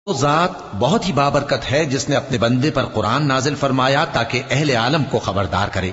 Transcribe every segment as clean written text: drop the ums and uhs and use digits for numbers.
وہ ذات بہت ہی بابرکت ہے جس نے اپنے بندے پر قرآن نازل فرمایا تاکہ اہل عالم کو خبردار کرے،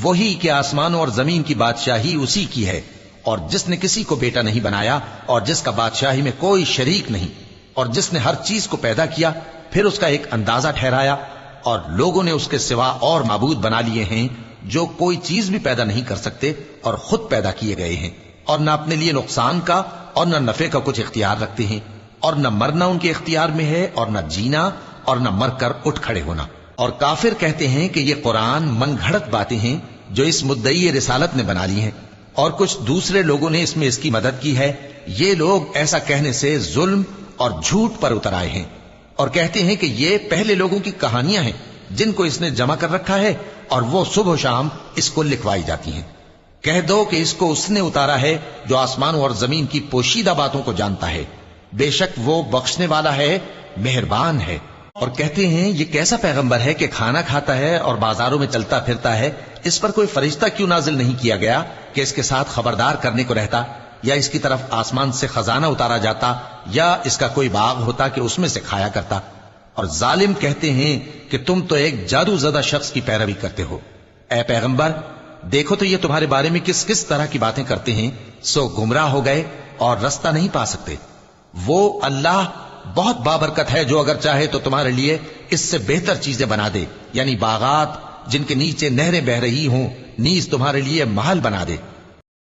وہی کہ آسمانوں اور زمین کی بادشاہی اسی کی ہے، اور جس نے کسی کو بیٹا نہیں بنایا اور جس کا بادشاہی میں کوئی شریک نہیں، اور جس نے ہر چیز کو پیدا کیا پھر اس کا ایک اندازہ ٹھہرایا، اور لوگوں نے اس کے سوا اور معبود بنا لیے ہیں جو کوئی چیز بھی پیدا نہیں کر سکتے اور خود پیدا کیے گئے ہیں، اور نہ اپنے لیے نقصان کا اور نہ نفع کا کچھ اختیار رکھتے ہیں، اور نہ مرنا ان کے اختیار میں ہے اور نہ جینا اور نہ مر کر اٹھ کھڑے ہونا۔ اور کافر کہتے ہیں کہ یہ قرآن من گھڑت باتیں ہیں جو اس مدعی رسالت نے بنا لی ہیں، اور کچھ دوسرے لوگوں نے اس میں اس کی مدد کی ہے۔ یہ لوگ ایسا کہنے سے ظلم اور جھوٹ پر اتر آئے ہیں، اور کہتے ہیں کہ یہ پہلے لوگوں کی کہانیاں ہیں جن کو اس نے جمع کر رکھا ہے، اور وہ صبح و شام اس کو لکھوائی جاتی ہیں۔ کہہ دو کہ اس کو اس نے اتارا ہے جو آسمانوں اور زمین کی پوشیدہ باتوں کو جانتا ہے، بے شک وہ بخشنے والا ہے، مہربان ہے۔ اور کہتے ہیں یہ کیسا پیغمبر ہے کہ کھانا کھاتا ہے اور بازاروں میں چلتا پھرتا ہے، اس پر کوئی فرشتہ کیوں نازل نہیں کیا گیا کہ اس کے ساتھ خبردار کرنے کو رہتا، یا اس کی طرف آسمان سے خزانہ اتارا جاتا، یا اس کا کوئی باغ ہوتا کہ اس میں سے کھایا کرتا۔ اور ظالم کہتے ہیں کہ تم تو ایک جادو زدہ شخص کی پیروی کرتے ہو۔ اے پیغمبر دیکھو تو یہ تمہارے بارے میں کس کس طرح کی باتیں کرتے ہیں، سو گمراہ ہو گئے اور رستہ نہیں پا سکتے۔ وہ اللہ بہت بابرکت ہے جو اگر چاہے تو تمہارے لیے اس سے بہتر چیزیں بنا دے، یعنی باغات جن کے نیچے نہریں بہ رہی ہوں، نیز تمہارے لیے محل بنا دے۔